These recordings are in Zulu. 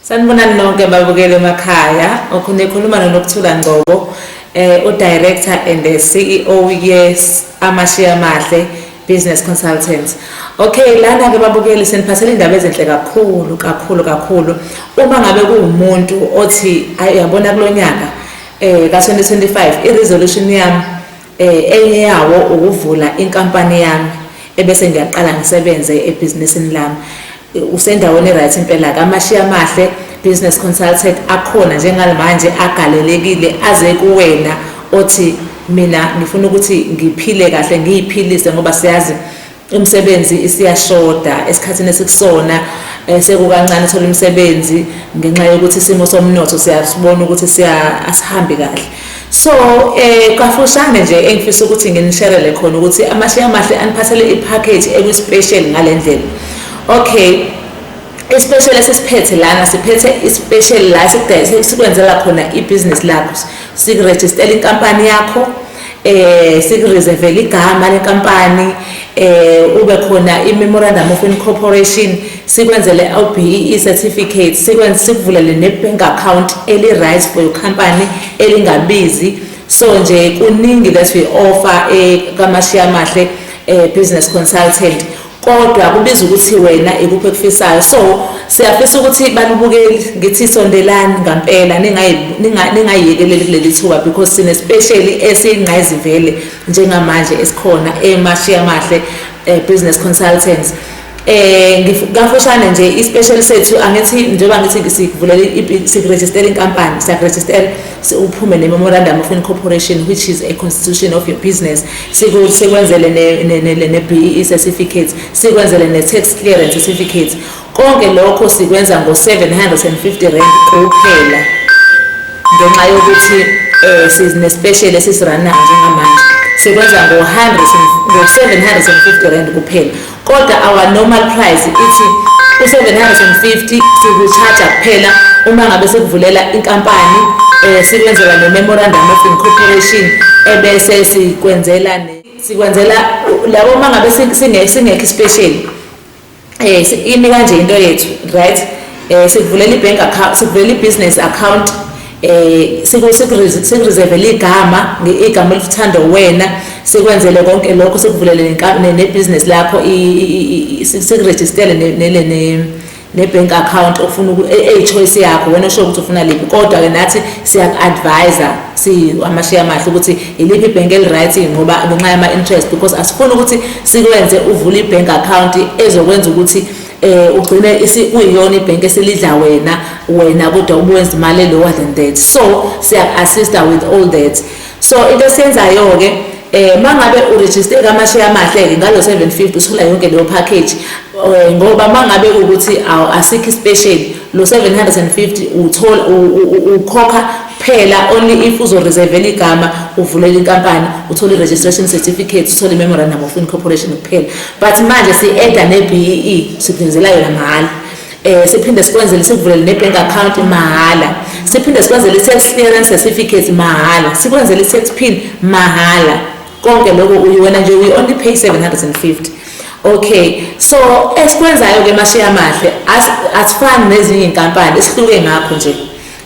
Sanibonani nonke ababukeli emakhaya. Okhulukhuluma noNokuthula Ngcobo, u-Director and the CEO yes-Amashiya Mahle Business Consultants. Okay, lana ke babukeli seniphathele indaba ezinhle kakhulu. Uma ngabe kuwumuntu othi ayabona kulonyaka ka2025 i-resolution yami enye yawo ukuvula inkampani yami ebese ngiyaqala ngisebenze ebusinessini lami. Usendaweni right impela kaMashiya Mahle Business Consultant akhona njengamanje agalelekile aze kuwena othi mina ngifuna ukuthi ngiphile kahle ngiyiphilise ngoba siyazi umsebenzi isiyashoda esikhathini esikusona sekukancane thola umsebenzi ngenxa yokuthi isimo somnotho siyasibona ukuthi asihambi kahle. So kafushane nje engifisa ukuthi nginisherele khona ukuthi aMashiya Mahle aniphathele ipackage ekuspecial ngalendlela. Okay, especially sesiphethe lana siphethe ispecial la sikwenzela khona ibusiness lakho sikuregister inkampani yakho sikureserve igama lenkampani ube khona i-memorandum of incorporation sikwenzele LBE certificate sikuvulele ne-bank account eli-right for your company elingabizi. So nje kuningi that we offer kaMashiya Mahle business consultant kodwa kubiza ukuthi wena ikuphi ekufisayo. So siyafisa ukuthi balubukeli ngithi sondelani ngampela ningayiyekeleli kuleli thuba because sine special esingqayizivele njengamanje esikhona eMashiya Mahle business consultants. Ngafushane nje ispecial sethu angithi njengoba ngithi sikuvulela sikuregister inkampani siyaregister uphume ne-memorandum of incorporation which is a constitution of your business sikwenzele ne-BEE certificate sikwenzele ne-tax clearance certificate konke lokho sikwenza ngo-750 rand kuphela ngenxa yokuthi sine-special esisirana njengamanje sikwenza ngo-750 rand kuphela kodwa our normal price ithi u750 sikucharge kuphela uma ngabe sikuvulela inkampani sikwenzela ne-memorandum of incorporation ebese sikwenzela labo uma ngabe singekho special imi kanje into yethu right sikuvulela i-bank account sikuvulela i-business account sikureserve igama elithanda wena sikwenzele konke lokho sikuvulele ne-business lakho sikuregistele ne-bank account ofuna choice yakho wena usho ukuthi ufuna liphi kodwa ke nathi siyaku-advise aMashiya Mahle ukuthi iliphi ibhenki eli-right ngoba ngenxa yama-interest because asifuni ukuthi sikwenze uvule i-bank account ezokwenza ukuthi ugcine kuyiyona ibhenki eselidla wena kodwa ubuwenza imali lower than that. So siyaku-assista with all that. So into esiyenzayo ke mangabe uregister kaMashiya Mahle ke ngalo 750 usula yonke leyo package ngoba mangabe ukuthi asikho special lo 750 uthola ukhokha phela only if uzoreserve igama uvulela inkampani uthola i-registration certificate uthola i-memorandum of incorporation kuphela but manje si-add ne-BEE sikwenzela yona mahala. Siphinde sikwenzele sikuvulele ne-bank account mahala siphinde sikwenzele i-tax clearance certificate mahala sikwenzele i-tax pin mahala konke lokho wena nje we only pay 750. Okay, so esikwenzayo ke Mashiya Mahle asifani nezinye inkampani esihluke ngakho nje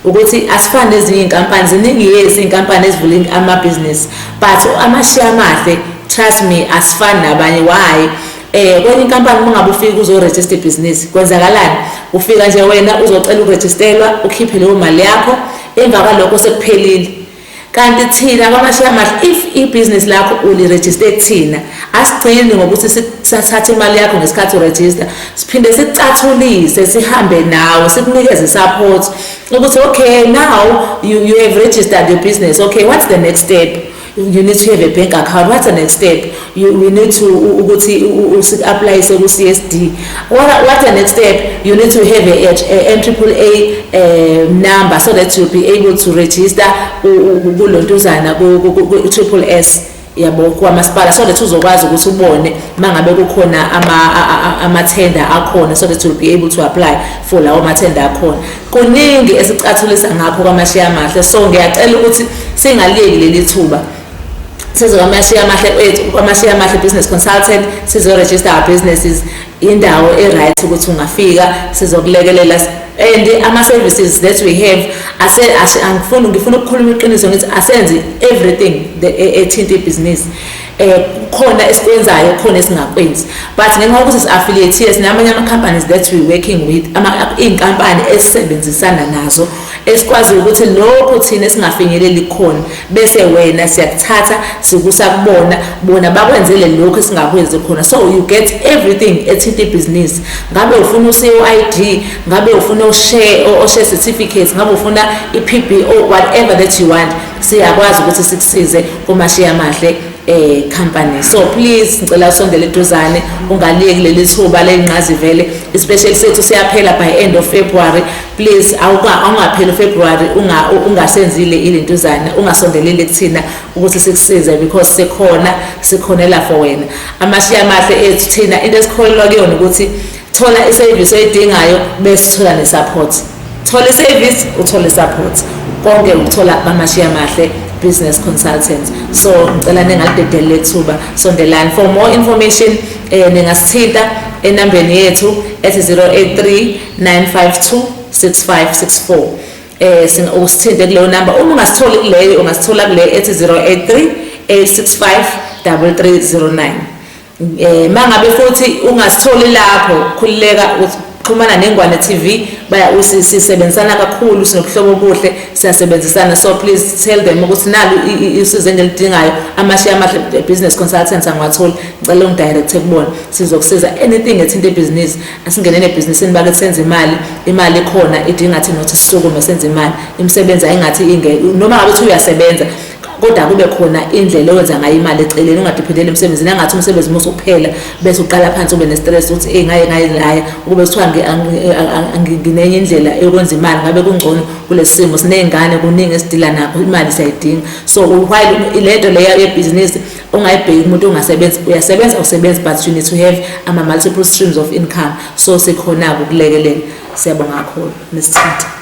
ukuthi asifani nezinye inkampani ziningi inkampani ezivula ama-business but aMashiya Mahle trust me asifani nabanye. Why? Kwenye inkampani ungabe ufika uzoregister business kwenzakalani ufika nje wena uzocela uregisterwa ukhiphe leyo mali yakho emva kwalokho sekuphelile. Kanti thina kaMashiya Mahle if i-business lakho uliregister kuthina asigcini ngokuthi sithathe imali yakho ngesikhathi uregister siphinde sikucathulise sihambe nawe sikunikeze support ukuthi okay now you have registered your business. Okay, what's the next step? You need to have a bank account. What's the next step? We need to apply CSD. What's the next step? You need to have a NAAA number so that you'll be able to register SSS yabo kwamasipala so that uzokwazi ukuthi ubone mangabe kukhona ama-tender akhona so that you'll be able to apply for lawo ma-tender akhona. Kuningi esicathulisa ngakho kaMashiya Mahle. So ngiyacela ukuthi singaliyeki leli thuba sizokaMashiya Mahle business consultant sizoregister our businesses indawo e-right ukuthi ungafika sizokulekelela and ama-services that we have ngifuna ukukhuluma iqiniso ngithi asenzi everything ethinta ibhizinisi. Khona esikwenzayo khona esingakwenzi, but ngenxa yokuthi si-affiliate sinamanye ama-companies that we working with, iy'nkampani esisebenzisana nazo esikwazi ukuthi lokhu thina esingafinyeleli khona bese wena siyakuthatha sikusa kubona, bona bakwenzele lokhu esingakwenzi khona. So you get everything ethinta ibhizinisi, ngabe ufuna u-CEO-ID, ngabe ufuna o-share certificates, ngabe ufuna i-PBO, whatever that you want, siyakwazi ukuthi sikusize kumashiya amahle company. So please ngicela usondele eduzane, ungaliyeki leli thuba leyinqazivele, especially sethu siyaphela by end of February. Please awungapheli February ungasenzile ilentuzana, ungasondelele kuthina ukuthi sikusize, because sikhonela for wena. Amashiya amahle ethu thina into esikholelwa kuyona ukuthi thola i-service oyidingayo bese thola ne-support. Thola i-service uthola i-support, konke ukuthola amashiya amahle business consultants. So ngicela ningalidedele lethuba, sondelani. For more information ningasithinta enambeni yethu ethi 083 952 6564. Usithinte kuleyo number. Uma ungasitholi kuleyo ungasithola kule ethi 083 865 3309. Mangabe futhi ungasitholi lapho, khulileka xhumana neNgwane TV, sisebenzisana kakhulu, sinobuhlobo obuhle, siyasebenzisana. So please tell them ukuthi nalo usizo engilidingayo, amashiya amahle business consultants angiwatholi, ngicela ungidirect kubona, sizokusiza anything ethinta ibhizinisi. Asingene nebhizinisini bakithi senze imali ikhona, idinga thina ukuthi sisukume senze imali, imisebenzi ayingathi noma ngabe uthi uyasebenza kodwa kube khona indlela owenza ngayo imali eceleni, ungadiphendeli emsebenzini, angathi umsebenzi musu kuphela bese uqala phansi ube ne-stress ukuthi ngaye laya, ukube kuthiwa nginenye indlela yokwenza imali, ngabe kungcono kulesi simo siney'ngane kuningi esidila nakho, imali siyayidinga. So while lento leyo yebhizinisi ungayibheki umuntu ongasebenzi, uyasebenza awusebenzi, but you need to have ama-multiple streams of income. So sikhona-ke ukulekelela. Siyabonga kakhulu nesithinta.